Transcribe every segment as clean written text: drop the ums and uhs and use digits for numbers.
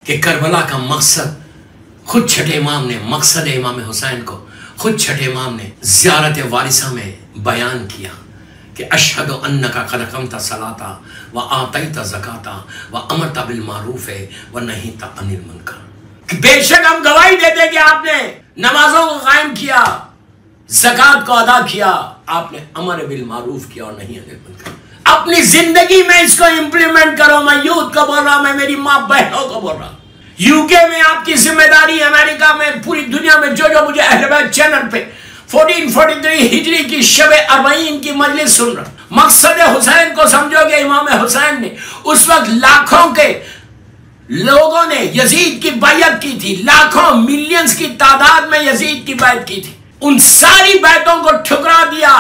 کہ کربلا کا مقصد خود چھٹے امام نے، مقصد امام حسین کو خود چھٹے امام نے زیارت وارثہ میں بیان کیا کہ اشہد انک قد اقمت الصلاۃ و آتیت الزکاۃ و امرت بالمعروف و نہیت عن المنکر، بے شک ہم گواہی دیتے ہیں کہ آپ نے نمازوں کو قائم کیا، زکوٰۃ کو ادا کیا، آپ نے امر بالمعروف کیا اور نہیں عن المنکر۔ اپنی زندگی میں اس کو امپلیمنٹ کرو۔ میں یوتھ کو بول رہا ہوں، میں میری ماں بہنوں کو بول رہا ہوں۔ یو کے میں آپ کی ذمہ داری، امریکہ میں، پوری دنیا میں جو مجھے اہل بیت چینل پہ 1443 ہجری کی شب اربعین کی مجلس سن رہا، مقصد حسین کو سمجھو گے۔ امام حسین نے اس وقت لاکھوں کے لوگوں نے یزید کی بیعت کی تھی، لاکھوں ملینز کی تعداد میں یزید کی بیعت کی تھی، ان ساری بیعتوں کو ٹھکرا دیا۔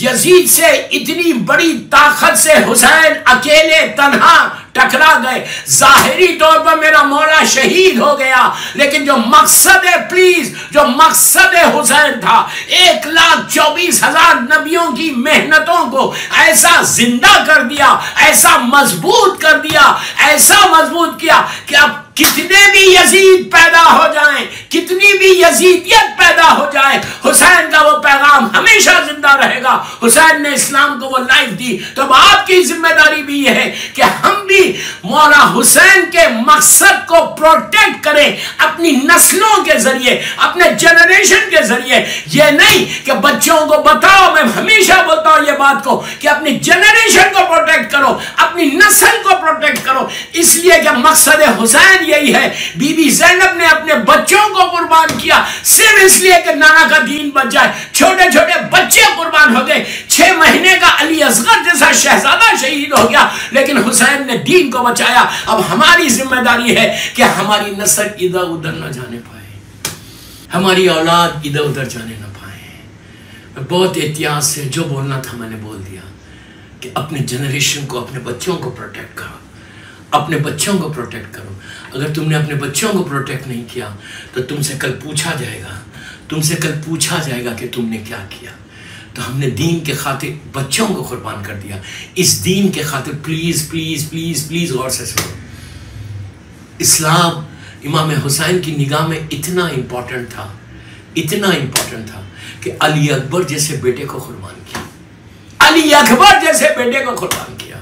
یزید سے اتنی بڑی طاقت سے حسین اکیلے تنہا ٹکرا گئے۔ ظاہری طور پر میرا مولا شہید ہو گیا، لیکن جو مقصد پلیز جو مقصد حسین تھا، 1,24,000 نبیوں کی محنتوں کو ایسا زندہ کر دیا، ایسا مضبوط کر دیا، ایسا مضبوط کیا کہ اب کتنے بھی یزید پیدا ہو جائیں، کتنی بھی یزیدیت پیدا ہو جائے، حسین کا وہ پیغام ہمیشہ زندہ رہے گا۔ حسین نے اسلام کو وہ لائف دی، تو اب آپ کی ذمہ داری بھی یہ ہے کہ ہم بھی مولا حسین کے مقصد کو پروٹیکٹ کریں اپنی نسلوں کے ذریعے، اپنے جنریشن کے ذریعے۔ یہ نہیں کہ بچوں کو بتاؤ، میں ہمیشہ بولتا ہوں یہ بات کو کہ اپنی جنریشن کو پروٹیکٹ کرو، اپنی نسل کو پروٹیکٹ کرو، اس لیے کہ مقصد حسین یہی ہے۔ بی بی زینب نے اپنے بچوں کو قربان کیا صرف اس لیے کہ نانا کا دین بچ جائے۔ چھوٹے چھوٹے بچے قربان ہو گئے، 6 مہینے کا علی اصغر جیسا شہزادہ شہید ہو گیا، لیکن حسین نے دین کو بچایا۔ اب ہماری ذمہ داری ہے کہ ہماری نسل ادھر ادھر نہ جانے پائے، ہماری اولاد ادھر ادھر جانے نہ پائے۔ بہت احتیاط سے جو بولنا تھا میں نے بول دیا کہ اپنے جنریشن کو، اپنے بچوں کو پروٹیکٹ کرو، اپنے بچوں کو پروٹیکٹ کرو۔ اگر تم نے اپنے بچوں کو پروٹیکٹ نہیں کیا تو تم سے کل پوچھا جائے گا، تم سے کل پوچھا جائے گا کہ تم نے کیا کیا۔ تو ہم نے دین کے خاطر بچوں کو قربان کر دیا۔ اس دین کے خاطر پلیز پلیز پلیز پلیز غور سے سنو۔ اسلام امام حسین کی نگاہ میں اتنا امپورٹنٹ تھا، اتنا امپورٹنٹ تھا کہ علی اکبر جیسے بیٹے کو قربان کیا، علی اکبر جیسے بیٹے کو قربان کیا،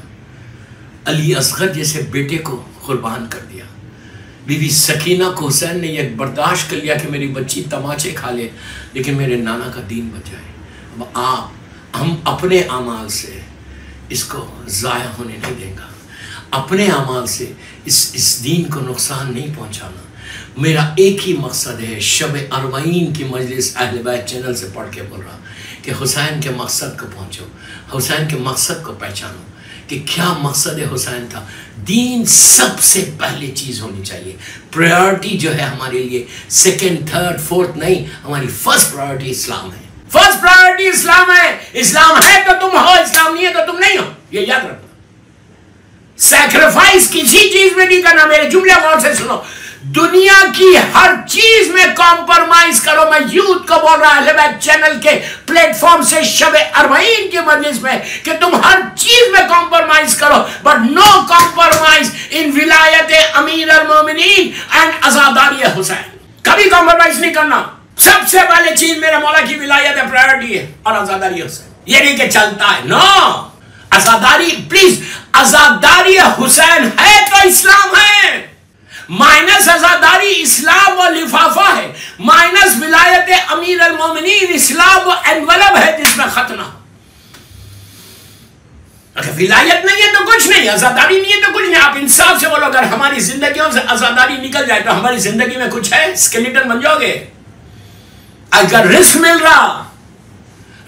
علی اصغر جیسے بیٹے کو قربان کر دیا۔ بی بی سکینہ کو حسین نے یہ برداشت کر لیا کہ میری بچی تماچے کھا لے لیکن میرے نانا کا دین بچائے۔ اب ہم اپنے اعمال سے اس کو ضائع ہونے نہیں دیں گا، اپنے اعمال سے اس دین کو نقصان نہیں پہنچانا۔ میرا ایک ہی مقصد ہے، شب اربعین کی مجلس اہل بیت چینل سے پڑھ کے بول رہا کہ حسین کے مقصد کو پہنچو، حسین کے مقصد کو پہچانو کہ کیا مقصد حسین تھا۔ دین سب سے پہلی چیز ہونی چاہیے، پرائیورٹی جو ہے ہمارے لیے سیکنڈ تھرڈ فورتھ نہیں، ہماری فرسٹ پرائیورٹی اسلام ہے، فرسٹ پرائیورٹی اسلام ہے۔ اسلام ہے تو تم ہو، اسلام نہیں ہے تو تم نہیں ہو، یہ یاد رکھنا۔ سیکریفائس کسی چیز میں نہیں کرنا۔ میرے جملے غور سے سنو، دنیا کی ہر چیز میں کمپرمائز کرو۔ میں یوتھ کو بول رہا اہل بیت چینل کے پلیٹ فارم سے شب اربعین کی مجلس میں کہ تم ہر چیز میں کمپرمائز کرو، بٹ نو کمپرمائز ان ولایت امیر المومنین اینڈ عزاداری حسین۔ کبھی کمپرمائز نہیں کرنا۔ سب سے پہلے چیز میرے مولا کی ولایت ہے، پرائیورٹی ہے، اور عزاداری حسین۔ یہ نہیں کہ چلتا ہے، نو، عزاداری پلیز، عزاداری حسین ہے تو اسلام ہے۔ مائنس عزاداری اسلام و لفافہ ہے، مائنس ولایت امیر المومنین اسلام و انولب ہے جس میں ختنہ۔ اگر ولایت نہیں ہے تو کچھ نہیں، عزاداری نہیں ہے تو کچھ نہیں۔ آپ انصاف سے بولو، اگر ہماری زندگیوں سے عزاداری نکل جائے تو ہماری زندگی میں کچھ ہے؟ اسکیلیٹن بن جاؤ گے۔ اگر رزق مل رہا،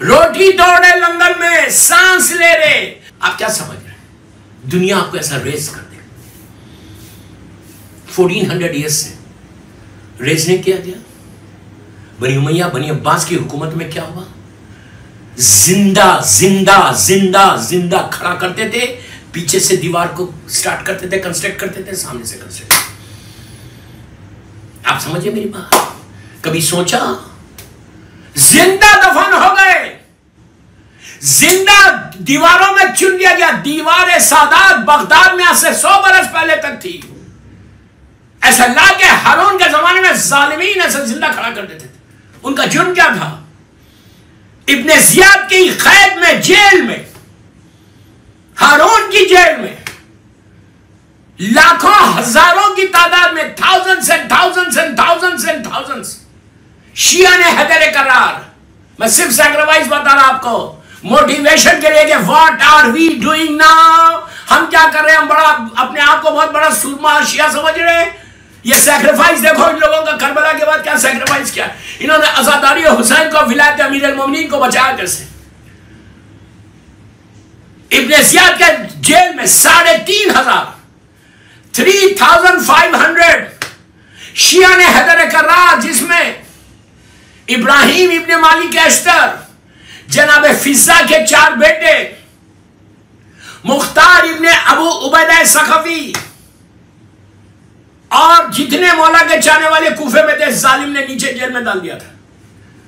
روٹی توڑ رہے لنگر میں، سانس لے رہے، آپ کیا سمجھ رہے ہیں دنیا آپ کو ایسا ریز کر دے؟ 1400 ایئرز سے ریز نہیں کیا گیا۔ بنی امیہ بنی عباس کی حکومت میں کیا ہوا؟ زندہ زندہ زندہ زندہ کھڑا کرتے تھے، پیچھے سے دیوار کو سٹارٹ کرتے تھے، کنسٹرکٹ کرتے تھے، سامنے سے کنسٹرکٹ۔ آپ سمجھے میری بات؟ کبھی سوچا؟ زندہ دفن ہو گئے، زندہ دیواروں میں چن لیا گیا۔ دیوار سادات بغداد میں آج سے 100 برس پہلے تک تھی، ایسا لا کے ہارون کے زمانے میں ظالمین ایسا زندہ کھڑا کر دیتے تھے. ان کا جرم کیا تھا؟ ابن زیاد کی قید میں، جیل میں، ہارون کی جیل میں لاکھوں ہزاروں کی تعداد میں، thousands and thousands and thousands and thousands شیعہ نے حیدر کرار. میں صرف سیکریفائس بتا رہا آپ کو موٹیویشن کے لیے کہ what are we doing now, ہم کیا کر رہے ہیں. ہم بڑا اپنے آپ کو بہت بڑا سورما شیعہ سمجھ رہے ہیں. یہ سیکریفائس دیکھو ان لوگوں کا کربلا کے بعد کیا سیکریفائس کیا. انہوں نے عزاداری حسین کو، ولایت امیر المومنین کو بچایا کیسے. ابن زیاد کے جیل میں 3,500 3,500 شیعہ نے حیدر کرار، جس میں ابراہیم ابن مالک اشتر، جناب فضا کے 4 بیٹے، مختار ابن ابو عبیدہ ثقفی، اور جتنے مولا کے چاہنے والے کوفے میں تھے، ظالم نے نیچے جیل میں ڈال دیا تھا.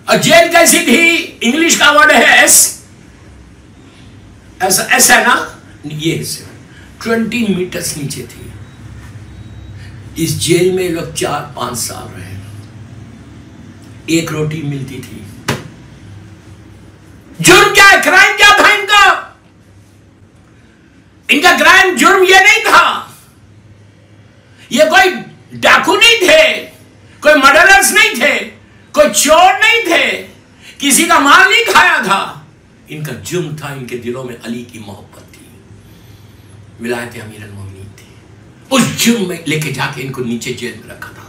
اور جیل کیسی تھی؟ انگلش کا ورڈ ہے ایسا ہے نا، یہ 20 میٹرز نیچے تھی. اس جیل میں لوگ 4-5 سال رہے. ایک روٹی ملتی تھی. جرم کیا ہے؟ کرائم کیا تھا ان کا؟ ان کا کرائم جرم یہ نہیں تھا، یہ کوئی ڈاکو نہیں تھے، کوئی مرڈررز نہیں تھے، کوئی چور نہیں تھے، کسی کا مال نہیں کھایا تھا. ان کا جرم تھا، ان کے دلوں میں علی کی محبت تھی، ولایت امیر المومنین تھی. اس جرم میں لے کے جا کے ان کو نیچے جیل میں رکھا تھا.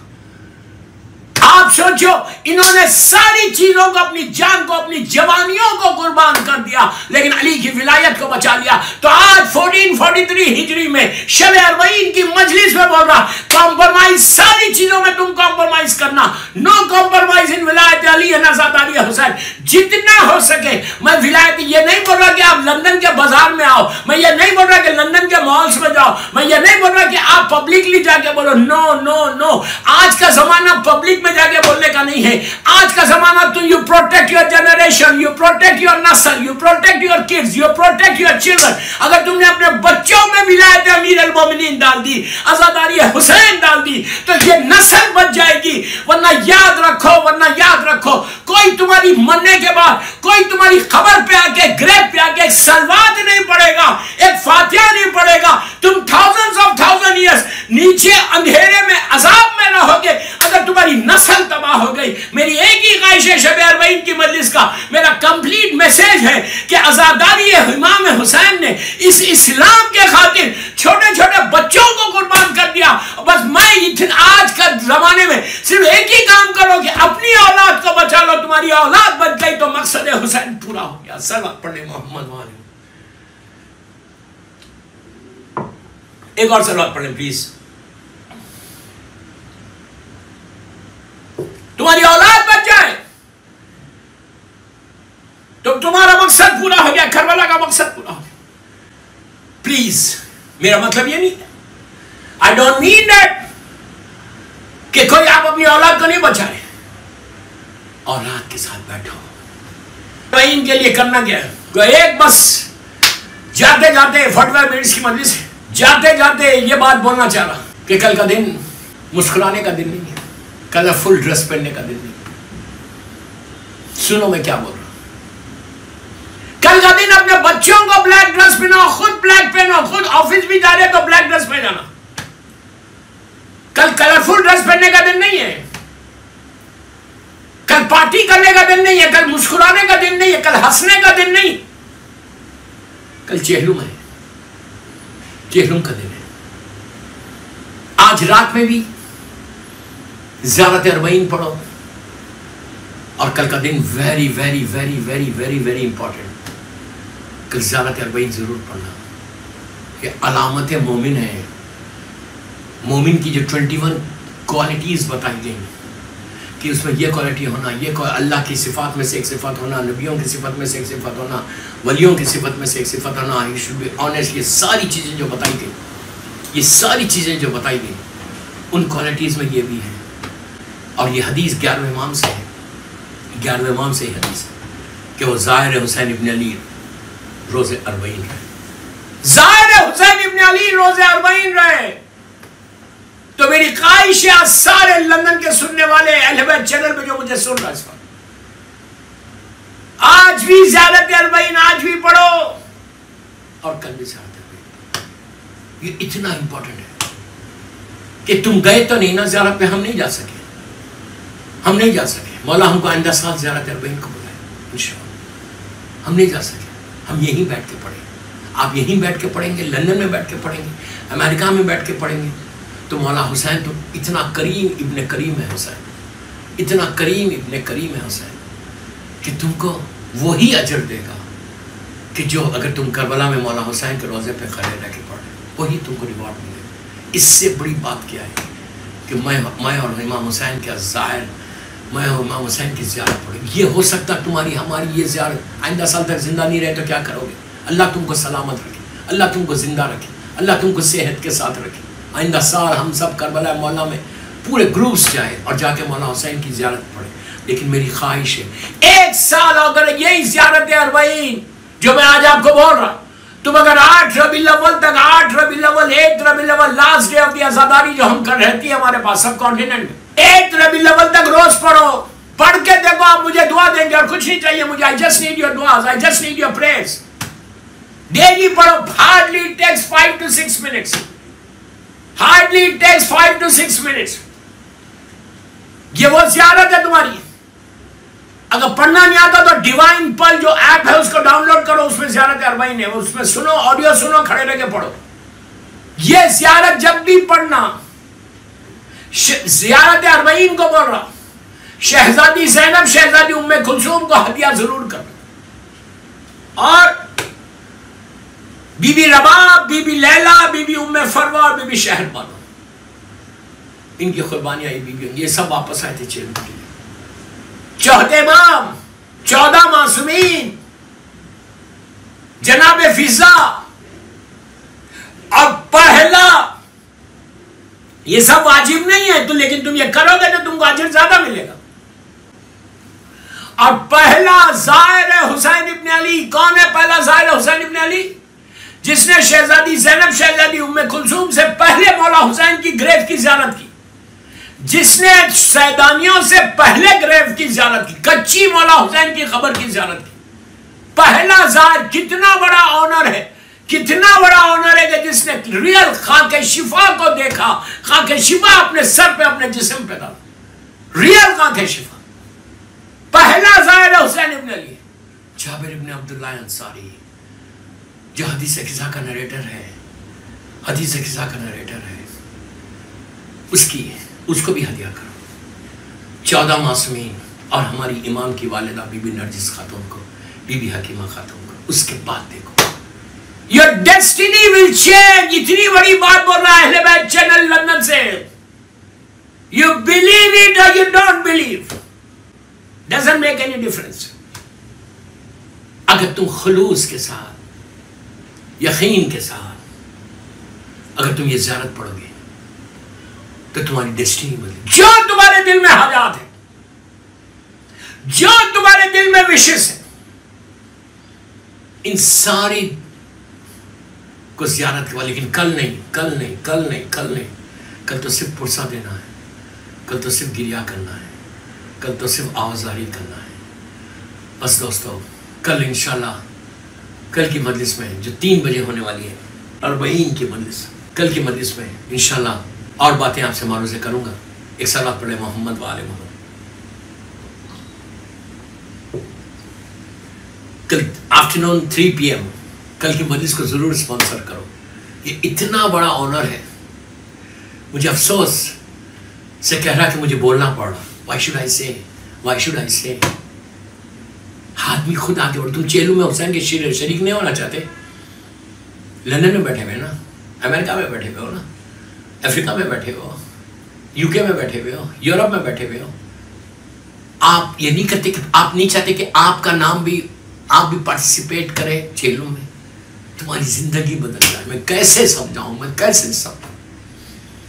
آپ سوچو، انہوں نے ساری چیزوں کو، اپنی جان کو، اپنی جوانیوں کو قربان کر دیا، لیکن علی کی ولایت کو بچا لیا. تو آج 1443 ہجری میں شب اربعین کی مجلس میں بول رہا، کمپرمائز ساری چیزوں میں تم کمپرمائز کرنا، نو کمپرمائز ان ولایت علی اینڈ عزاداری حسین. جتنا ہو سکے. میں ولایت یہ نہیں بول رہا کہ آپ لندن کے بازار میں آؤ، میں یہ نہیں بول رہا کہ لندن کے مالز میں جاؤ، میں یہ نہیں بول رہا کہ آپ پبلکلی جا کے بولو. نو نو نو. آج کا زمانہ پبلک میں جا کے بولنے کا نہیں ہے. آج کا زمانہ تو you protect your generation, you protect your نسل، you protect your kids, you protect your children. اگر تم نے اپنے بچوں میں ولایت امیر المومنین ڈال دی، عزاداری حسین ڈال دی، تو یہ نسل بچ جائے گی. ورنہ یاد رکھو کوئی تمہاری مرنے کے بعد کوئی تمہاری خبر پہ آ کے، گریب پہ آ کے ایک سلوات نہیں پڑے گا، ایک فاتحہ نہیں پڑے گا. تم thousands of years نیچے اندھیرے میں عذاب میں رہو گے اگر تمہاری نسل تباہ ہو گئی. میری ایک ہی خواہش ہے شب اربعین کی مجلس کا، میرا کمپلیٹ میسج ہے کہ عزاداری امام حسین نے اس اسلام کے خاطر چھوٹے چھوٹے بچوں کو قربان کر دیا. بس میں آج کا زمانے میں صرف ایک ہی کام کرو کہ اپنی اولاد کو بچا لو. تمہاری اولاد بچ گئی تو مقصد حسین پورا ہو گیا. صلوات پڑھیں محمد والے. ایک اور صلوات پڑھیں پلیز. تمہاری اولاد بچ جائے تو تمہارا مقصد پورا ہو گیا، کربلا کا مقصد پورا ہو گیا. پلیز، میرا مطلب یہ نہیں ہے، I don't mean that کہ کوئی آپ اپنی اولاد کو نہیں بچائے. اولاد کے ساتھ بیٹھو. ان کے لیے کرنا کیا ہے؟ ایک بس جاتے جاتے 45 منٹس کی مجلس ہے، جاتے جاتے یہ بات بولنا چاہ رہا کہ کل کا دن مسکرانے کا دن نہیں ہے، کلرفل ڈریس پہننے کا دن نہیں. سنو میں کیا بول رہا ہوں. کل کا دن اپنے بچوں کو بلیک ڈریس پہناؤ، خود بلیک پہنو، خود آفس بھی جا رہے تو بلیک ڈریس پہن جانا. کل کلرفل ڈریس پہننے کا دن نہیں ہے، کل پارٹی کرنے کا دن نہیں ہے، کل مسکرانے کا دن نہیں ہے، کل ہنسنے کا دن نہیں، کل چہلم ہے، چہلم کا دن ہے. آج رات میں بھی زیارت اربعین پڑھو، اور کل کا دن very very very very very very important. کل زیارت اربعین ضرور پڑھنا. یہ علامت مومن ہے. مومن کی جو 21 کوالٹیز بتائی گئی کہ اس میں یہ کوالٹی ہونا، یہ اللہ کی صفات میں سے ایک صفت ہونا، نبیوں کی صفت میں سے ایک صفت ہونا، ولیوں کی صفت میں سے ایک صفت ہونا، you should be honest. یہ ساری چیزیں جو بتائی گئی، یہ ساری چیزیں جو بتائی گئی، ان کوالٹیز میں یہ بھی ہے. اور یہ حدیث 11ویں امام سے ہے، 11ویں امام سے یہ حدیث ہے کہ وہ ظاہر حسین ابن علی روز اربعین رہے. ظاہر حسین ابن علی روز اربعین رہے. تو میری خواہش ہے سارے لندن کے سننے والے اہل بیت چینل پہ جو مجھے سن رہا ہے اس وقت، آج بھی زیارت اربعین آج بھی پڑھو اور کل بھی زیارت اربعین. یہ اتنا امپورٹنٹ ہے کہ تم گئے تو نہیں نا زیارت پہ، ہم نہیں جا سکے، ہم نہیں جا سکے. مولا ہم کو آئندہ سال زیارت اربعین کو بلائے انشاءاللہ. ہم نہیں جا سکے، ہم یہیں بیٹھ کے پڑھیں. آپ یہیں بیٹھ کے پڑھیں گے، لندن میں بیٹھ کے پڑھیں گے، امریکہ میں بیٹھ کے پڑھیں گے. تو مولا حسین تو اتنا کریم ابن کریم ہے حسین، اتنا کریم ابن کریم ہے حسین کہ تم کو وہی اجر دے گا کہ جو اگر تم کربلا میں مولا حسین کے روزے پہ کھڑے رہ کے پڑھے، وہی تم کو ریوارڈ ملے گا. اس سے بڑی بات کیا ہے کہ میں اور امام حسین کا ظاہر، میں اور امام حسین کی زیارت پڑھے. یہ ہو سکتا تمہاری ہماری یہ زیارت آئندہ سال تک زندہ نہیں رہے تو کیا کرو گے؟ اللہ تم کو سلامت رکھے، اللہ تم کو زندہ رکھے، اللہ تم کو صحت کے ساتھ رکھے. آئندہ سال ہم سب کربلا مولا میں پورے گروپس جائیں اور جا کے مولا حسین کی زیارت پڑھیں. لیکن میری خواہش ہے ایک سال اگر یہی زیارت اربعین جو میں آج آپ کو بول رہا، تم اگر 8 ربیع الاول تک، 8 ربیع الاول، 8 ربیع الاول لاسٹ ڈے آف دی عزاداری جو ہم کر رہتی ہے ہمارے پاس سب کانٹیننٹ میں، 8 ربیع الاول تک روز پڑھو. پڑھ کے دیکھو، آپ مجھے دعا دیں گے اور کچھ نہیں چاہیے مجھے. I just need your du'as, I just need your prayers. Daily پڑھو. hardly it takes 5 to 6 minutes. hardly it takes 5 to 6 minutes. یہ وہ زیارت ہے تمہاری. اگر پڑھنا نہیں آتا تو ڈیوائن پل جو ایپ ہے اس کو ڈاؤن لوڈ کرو، اس میں زیارت اربعین ہے، اس میں سنو، آڈیو سنو، کھڑے رہ کے پڑھو. یہ زیارت جب بھی پڑھنا، زیارت اربعین کو بول رہا، شہزادی زینب، شہزادی ام کلثوم کو ہدیہ ضرور کرنا، اور بی بی رباب، بی بی لیلا، بی بی ام فروہ اور بی بی شہر بانو، ان کی قربانیاں یہ بیویوں، یہ سب واپس آئے تھے چیلوں کے لیے. 14 امام، 14 معصومین، جناب فضا، اور پہلا، یہ سب واجب نہیں ہے تو، لیکن تم یہ کرو گے تو تم کو اجر زیادہ ملے گا. اور پہلا زائر حسین ابن علی کون ہے؟ پہلا زائر حسین ابن علی جس نے شہزادی زینب، شہزادی ام کلثوم سے پہلے مولا حسین کی گریو کی زیارت کی، جس نے سیدانیوں سے پہلے گریو کی زیارت کی، کچی مولا حسین کی قبر کی زیارت کی. پہلا زائر. کتنا بڑا آنر ہے، کتنا بڑا آنر ہے کہ جس نے ریئل خاک شفا کو دیکھا، خاک شفا اپنے سر پہ، اپنے جسم پہ ڈالا، ریئل خاک شفا. پہلا زائر حسین ابن علی. جابر ابن عبداللہ انصاری جو حدیث قصہ کا نریٹر ہے، حدیث قصہ کا نریٹر ہے، اس کو بھی ہدیہ کرو. 14 معصومین اور ہماری امام کی والدہ بی بی نرجس خاتون کو، بی بی حکیمہ خاتون کو. اس کے بعد دیکھو your destiny will change. اتنی بڑی بات بول رہا ہے اہل بیت چینل لندن سے. You believe it or you don't believe, doesn't make any difference. اگر تم خلوص کے ساتھ، یقین کے ساتھ اگر تم یہ زیارت پڑھو گے تو تمہاری ڈیسٹینی بدلے. جو تمہارے دل میں حاجات ہیں، جو تمہارے دل میں وشز ہیں، ان ساری کو زیارت کے بعد. لیکن کل نہیں، کل تو صرف پرسہ دینا ہے، کل تو صرف گریہ کرنا ہے، کل تو صرف آوازاری کرنا ہے. بس دوستو، کل انشاءاللہ کل کی مجلس میں جو 3 بجے ہونے والی ہے اربعین کی مجلس، کل کی مجلس میں انشاءاللہ اور باتیں آپ سے معروضے کروں گا. ایک صلوات پڑھے محمد و آل محمد. کل آفٹرنون 3 PM کل کی مجلس کو ضرور اسپانسر کرو. یہ اتنا بڑا آنر ہے. مجھے افسوس سے کہہ رہا کہ مجھے بولنا پڑ رہا. وائی شوڈ آئی سے آدمی خود آگے بڑھ. تم چیلو میں حسین کے شریک نہیں ہونا چاہتے؟ لندن میں بیٹھے ہوئے نا، امریکہ میں بیٹھے ہوئے ہو نا، افریقہ میں بیٹھے ہو، UK میں بیٹھے ہوئے ہو، یورپ میں بیٹھے ہوئے ہو. آپ یہ نہیں کرتے کہ آپ نہیں چاہتے کہ آپ کا نام بھی، آپ بھی پارٹیسپیٹ کرے چیلوں میں؟ تمہاری زندگی بدل جائے. میں کیسے سمجھاؤں، میں کیسے سمجھاؤں؟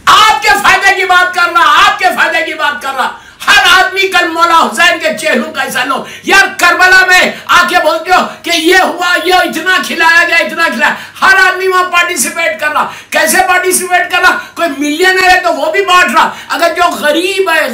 آپ کے فائدے کی بات کر رہا، آپ کے فائدے کی بات کر رہا. ہر آدمی کل مولا حسین کے چہلوں کا حصہ لو. یار کربلا میں آ کے بولتے ہو کہ یہ ہوا، یہ اتنا کھلایا گیا، اتنا کھلایا. ہر آدمی وہاں پارٹیسپیٹ کر رہا. کیسے پارٹیسپیٹ کر رہا؟ کوئی ملینئر ہے تو وہ بھی بانٹ رہا. اگر جو غریب ہے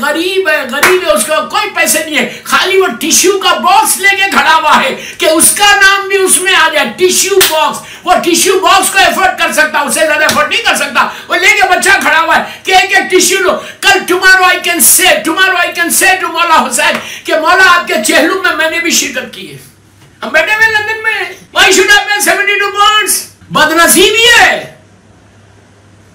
اس کو کوئی پیسے نہیں ہے، خالی وہ ٹیشو کا باکس لے کے کھڑا ہوا ہے کہ اس کا نام بھی اس میں آ جائے. ٹیشو باکس، وہ ٹیشو باکس کو افورڈ کر سکتا، اسے زیادہ افورڈ نہیں کر سکتا، وہ لے کے بچہ کھڑا ہوا ہے کہ ایک ٹیشو لو. کل tomorrow I can say to مولا حسین کہ مولا آپ کے چہلم میں نے بھی شرکت کی ہے. ہم بیٹھے ہوئے لندن میں. Why should I pay 72 pounds؟ بدنصیبی ہے.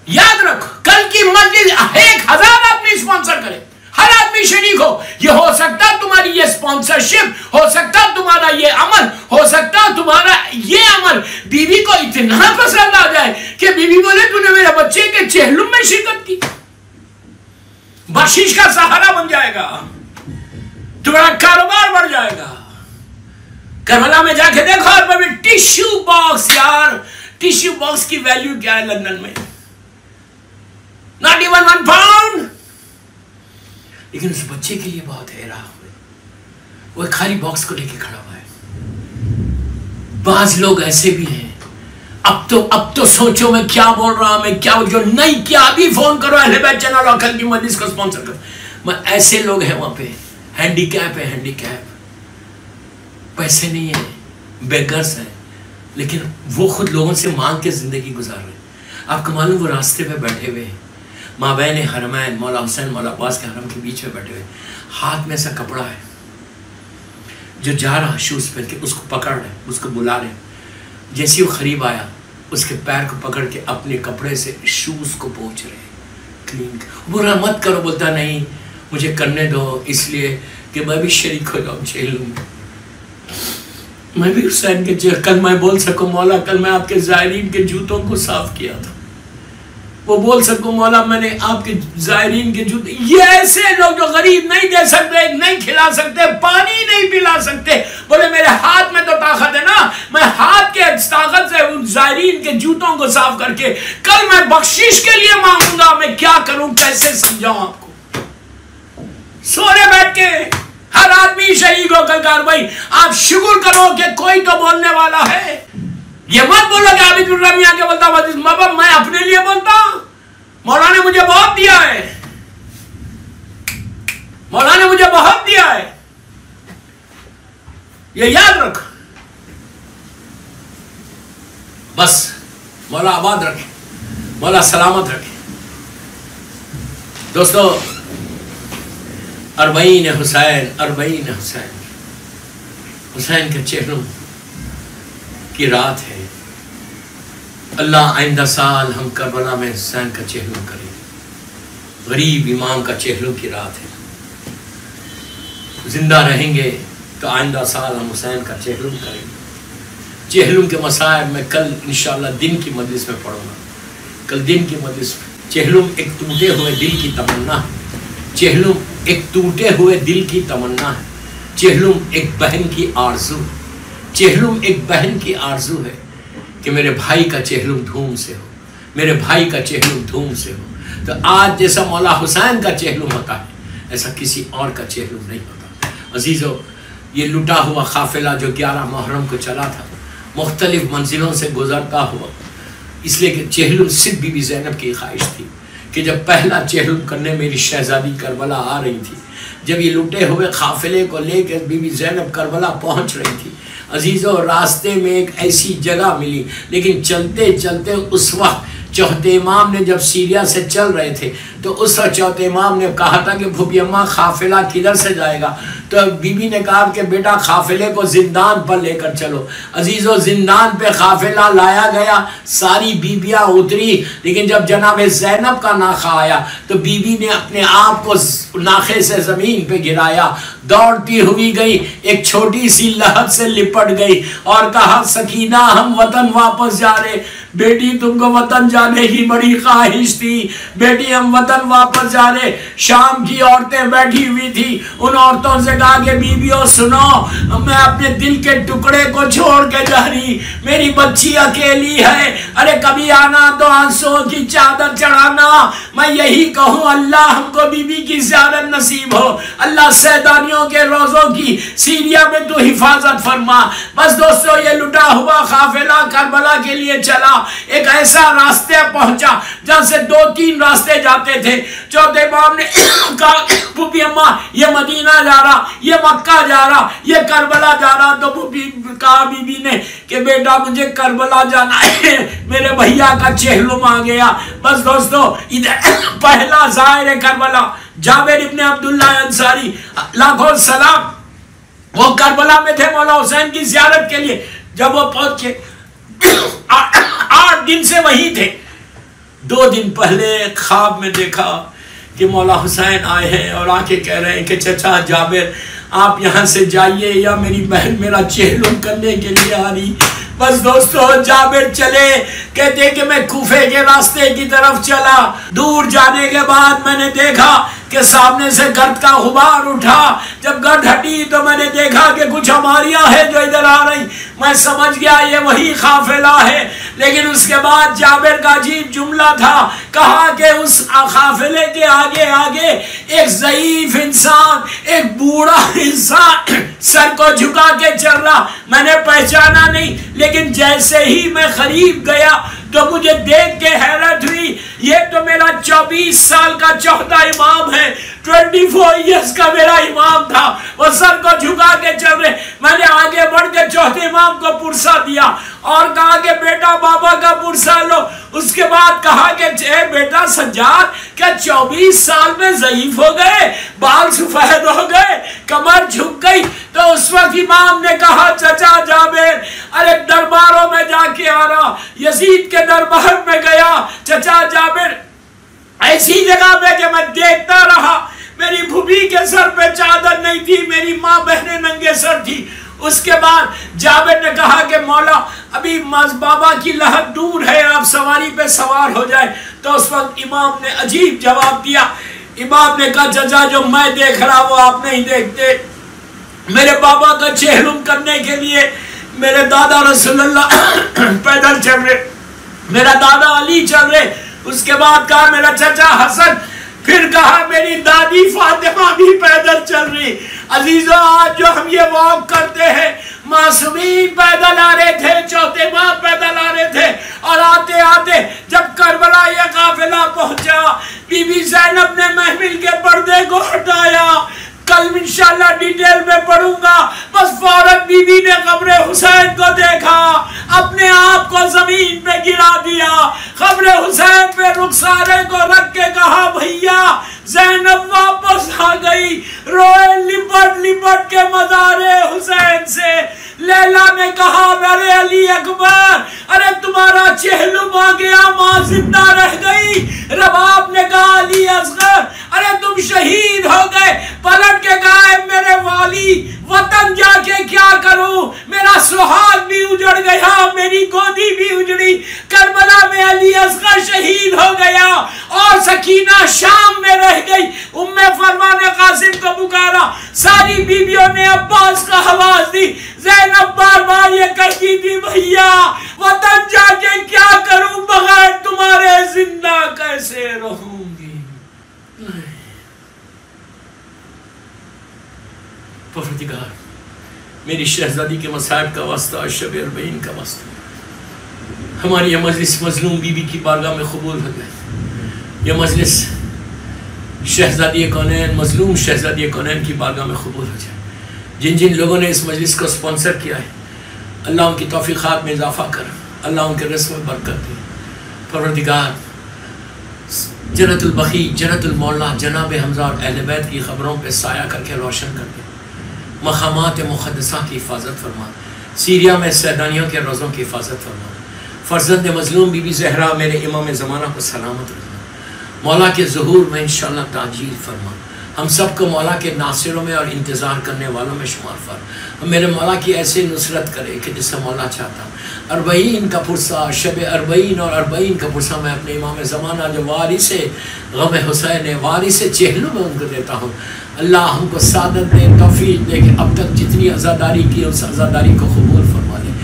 یاد رکھو کل کی مجلس 1000 آدمی اسپانسر کرے، ہر آدمی شریک ہو. یہ ہو سکتا تمہاری یہ اسپانسرشپ، ہو سکتا تمہارا یہ عمل، ہو سکتا تمہارا یہ عمل بیوی کو اتنا پسند آ جائے کہ بیوی بولے تو نے میرے بچے کے چہلم میں شرکت کی. بخشش کا سہارا بن جائے گا، تمہارا کاروبار بڑھ جائے گا. کربلا میں جا کے دیکھو اور بابی ٹیشو باکس. یار ٹیشو باکس کی ویلیو کیا ہے لندن میں؟ not even 1 pound. لیکن اس بچے کے لیے بہت حیران ہوئے، وہ ایک خالی باکس کو لے کے کھڑا ہوا ہے. بعض لوگ ایسے بھی ہیں. اب تو سوچو میں کیا بول رہا ہوں، میں کیا جو نہیں کیا ابھی فون کرو اہل بیت چینل اور کل کی مجلس کو اسپانسر کرو. میں ایسے لوگ ہیں وہاں پہ، ہینڈی کیپ، پیسے نہیں ہیں، بیگرز ہیں، لیکن وہ خود لوگوں سے مانگ کے زندگی گزار رہے ہیں. آپ کو معلوم وہ راستے پہ بیٹھے ہوئے ہیں، مابین حرمین مولا حسین مولا عباس کے حرم کے بیچ میں بیٹھے ہوئے، ہاتھ میں ایسا کپڑا ہے، جو جا رہا شوز پہن کے اس کو پکڑ رہے، اس کو بلا رہے. جیسے وہ قریب آیا اس کے پیر کو پکڑ کے اپنے کپڑے سے شوز کو پوچھ رہے کلین. برا مت کرو، بولتا نہیں مجھے کرنے دو اس لیے کہ میں بھی شریک ہو جاؤں چہلم میں. میں بھی حسین کے کل میں بول سکوں مولا کل میں آپ کے زائرین کے جوتوں کو صاف کیا تھا، وہ بول سکوں مولا میں نے آپ کے زائرین کے جوتے. یہ ایسے لوگ جو غریب نہیں دے سکتے، نہیں کھلا سکتے، پانی نہیں پلا سکتے، بولے میرے ہاتھ میں تو طاقت ہے نا، میں ہاتھ کے طاقت سے ان زائرین کے جوتوں کو صاف کر کے کل میں بخشش کے لیے مانگوں گا. میں کیا کروں، کیسے سمجھاؤں آپ کو؟ سونے بیٹھ کے ہر آدمی شریک ہو کر کاروائی. آپ شکر کرو کہ کوئی تو بولنے والا ہے. یہ مت بولو کہ عابد الرحیم آ کے بولتا بابا میں اپنے لیے بولتا ہوں، مولا نے مجھے بہت دیا ہے، مولا نے مجھے بہت دیا ہے. یہ یاد رکھ، بس مولا آباد رکھے، مولا سلامت رکھے. دوستو اربعین حسین کے چہلم کی رات ہے. اللہ آئندہ سال ہم کربلا میں حسین کا چہلم کریں. غریب امام کا چہلم کی رات ہے. زندہ رہیں گے تو آئندہ سال ہم حسین کا چہلم کریں. چہلم کے مسائل میں کل انشاءاللہ دن کی مجلس میں پڑھوں گا. کل دن کی مجلس میں چہلم ایک ٹوٹے ہوئے دل کی تمنا ہے. چہلم ایک ٹوٹے ہوئے دل کی تمنا ہے. چہلم ایک بہن کی آرزو ہے. چہلم ایک بہن کی آرزو ہے کہ میرے بھائی کا چہلم دھوم سے ہو، میرے بھائی کا چہلم دھوم سے ہو. تو آج جیسا مولا حسین کا چہلم ہوتا ہے ایسا کسی اور کا چہلم نہیں ہوتا. عزیزو یہ لٹا ہوا قافلہ جو 11 محرم کو چلا تھا مختلف منزلوں سے گزرتا ہوا، اس لیے کہ چہلم صرف بی بی زینب کی خواہش تھی کہ جب پہلا چہلم کرنے میری شہزادی کربلا آ رہی تھی، جب یہ لٹے ہوئے قافلے کو لے کے بی بی زینب کربلا پہنچ رہی تھی، عزیزو راستے میں ایک ایسی جگہ ملی. لیکن چلتے چلتے اس وقت چوتھے امام نے جب سیریا سے چل رہے تھے تو اس وقت چوتھے امام نے کہا تھا کہ بھوبی اماں قافلہ کدھر سے جائے گا؟ تو بی بی نے کہا کہ بیٹا قافلے کو زندان پر لے کر چلو. عزیزو زندان پہ قافلہ لایا گیا، ساری بیبیاں اتری، لیکن جب جناب زینب کا ناخہ آیا تو بی بی نے اپنے آپ کو ناخے سے زمین پہ گرایا، دوڑتی ہوئی گئی، ایک چھوٹی سی لہر سے لپٹ گئی اور کہا سکینہ ہم وطن واپس جا رہے. بیٹی تم کو وطن جانے کی بڑی خواہش تھی، بیٹی ہم وطن واپس جا رہے۔ شام کی عورتیں بیٹھی ہوئی تھی، ان عورتوں سے کہا کہ بیویوں سنو، میں اپنے دل کے ٹکڑے کو چھوڑ کے جا رہی، میری بچی اکیلی ہے، ارے کبھی آنا تو آنسوں کی چادر چڑھانا۔ میں یہی کہوں اللہ ہم کو بی بی کی زیارت نصیب ہو، اللہ سیدانیوں کے روزوں کی سیریا میں تو حفاظت فرما۔ بس دوستو یہ لٹا ہوا قافلہ کربلا کے لیے چلا، ایک ایسا راستے پہنچا جہاں سے 2-3 راستے جاتے تھے۔ چوتھے امام نے کہا پھوپھی اماں یہ مدینہ جا رہا، یہ مکہ جا رہا، یہ کربلا جا رہا۔ تو پھوپھی کہا بی بی نے کہ بیٹا مجھے کربلا جانا ہے، میرے بھیا کا چہلم آ گیا۔ بس دوستو ادھر پہلا ظاہر کربلا جابر ابن عبداللہ انصاری لاکھوں سلام، وہ کربلا میں تھے مولا حسین کی زیارت کے لیے۔ جب وہ پہنچے 8 دن سے وہی تھے۔ 2 دن پہلے خواب میں دیکھا کہ مولا حسین آئے ہیں اور آ کے کہہ رہے ہیں کہ چچا جابر آپ یہاں سے جائیے یا میری بہن میرا چہلم کرنے کے لیے آ رہی۔ بس دوستو جابر چلے، کہتے کہ میں کوفے کے راستے کی طرف چلا۔ دور جانے کے بعد میں نے دیکھا کہ سامنے سے گرد کا غبار اٹھا۔ جب گرد ہٹی تو میں نے دیکھا کہ کچھ ہماریاں ہیں جو ادھر آ رہی۔ میں سمجھ گیا یہ وہی قافلہ ہے، لیکن اس کے بعد جابر کا عجیب جملہ تھا، کہا کہ اس قافلے کے آگے آگے ایک ضعیف انسان، ایک بوڑھا انسان سر کو جھکا کے چل رہا۔ میں نے پہچانا نہیں، لیکن جیسے ہی میں قریب گیا تو مجھے دیکھ کے حیرت ہوئی، یہ تو میرا 24 سال کا چوتھا امام ہے، 24 ایئرز کا میرا امام تھا۔ وہ سر کو جھکا کے چل رہے۔ میں نے آگے بڑھ کے چوتھے امام کو پرسہ دیا اور کہا کہ بیٹا بابا کا پرسہ لو۔ اس کے بعد کہا کہ اے بیٹا سجاد کیا 24 سال میں ضعیف ہو گئے، بال سفید ہو گئے، کمر جھک گئی؟ تو اس وقت امام نے کہا چچا جابر ارے درباروں میں جا کے آ رہا، یزید کے دربار میں گیا چچا جابر، ایسی جگہ پہ کہ میں دیکھتا رہا، میری بھوبی کے سر پہ چادر نہیں تھی، میری ماں بہنیں ننگے سر تھی۔ اس کے بعد جابر نے کہا کہ مولا ابھی بابا کی لحد دور ہے، آپ سواری پہ سوار ہو جائے۔ تو اس وقت امام نے عجیب جواب دیا۔ امام نے کہا چچا جو میں دیکھ رہا وہ آپ نہیں دیکھتے، میرے بابا کا چہلم کرنے کے لیے میرے دادا رسول اللہ پیدل چل رہے، میرا دادا علی چل رہے، اس کے بعد کہا میرا چچا حسن، پھر کہا میری دادی فاطمہ بھی پیدل چل رہی۔ عزیزوں آج جو ہم یہ واک کرتے ہیں، معصومین پیدل آ رہے تھے، چوتھے ماں پیدل آ رہے تھے، اور آتے آتے جب کربلا یہ قافلہ پہنچا، بی بی زینب نے محمل کے پردے کو ہٹایا، کل انشاءاللہ ڈیٹیل میں پڑھوں گا، بس فوراً بی بی نے قبر حسین کو دیکھا، اپنے آپ کو زمین پہ گرا دیا، قبر حسین پہ رخسارے کو رکھ کے کہا بھیا زینب واپس آ گئی، روئے لپٹ لپٹ کے مزار حسین سے۔ لیلا نے کہا میرے علی اکبر ارے تمہارا چہلم آ گیا، ماں زندہ رہ گئی۔ رباب نے کہا علی اصغر ارے تم شہید ہو گئے۔ پلٹ کے کہا میرے والی وطن جا کے کیا کروں، میرا سہاگ بھی اجڑ گیا، میری گودی بھی اجڑی۔ کربلا میں علی اصغر شہید ہو گیا اور سکینہ شام میں رہ گئی۔ ام فرمان قاسم کو پکارا، ساری بیویوں نے عباس کا آواز دی۔ زینب بار بار یہ کہتی تھی بھیا وطن جا کے کیا کروں، بغیر تمہارے زندہ کیسے رہوں گی۔ پروردگار میری شہزادی کے مصائب کا واسطہ، شب اربعین کا واسطہ، ہماری یہ مجلس مظلوم بی بی کی بارگاہ میں قبول ہو جائے، یہ مجلس شہزادی کونین، مظلوم شہزادی کونین کی بارگاہ میں قبول ہو جائے۔ جن جن لوگوں نے اس مجلس کو سپانسر کیا ہے اللہ ان کی توفیقات میں اضافہ کر، اللہ ان کے رزق میں برکت دے۔ پروردگار جنت البقیع، جنت المولا، جناب حمزہ اور اہل بیت کی خبروں پہ سایہ کر کے روشن کر دے، مقامات مقدسہ کی حفاظت فرما، سیریا میں سیدانیوں کے روزوں کی حفاظت فرما، فرزند مظلوم بی بی زہرا میرے امام زمانہ کو سلامت رکھنا، مولا کے ظہور میں انشاءاللہ تعجیل فرما، ہم سب کو مولا کے ناصروں میں اور انتظار کرنے والوں میں شمار فر. میرے مولا کی ایسے نصرت کرے کہ جس سے مولا چاہتا. اربعین کا پرسہ، شب اربعین اور اربعین کا پرسہ میں اپنے امام زمانہ جو وارث غم حسین ہے، وارث چہلو میں ان کو دیتا ہوں. اللہ ہم کو سعادت دے، توفیق دے کہ اب تک جتنی عزاداری کی اس عزاداری کو قبول فرما لے.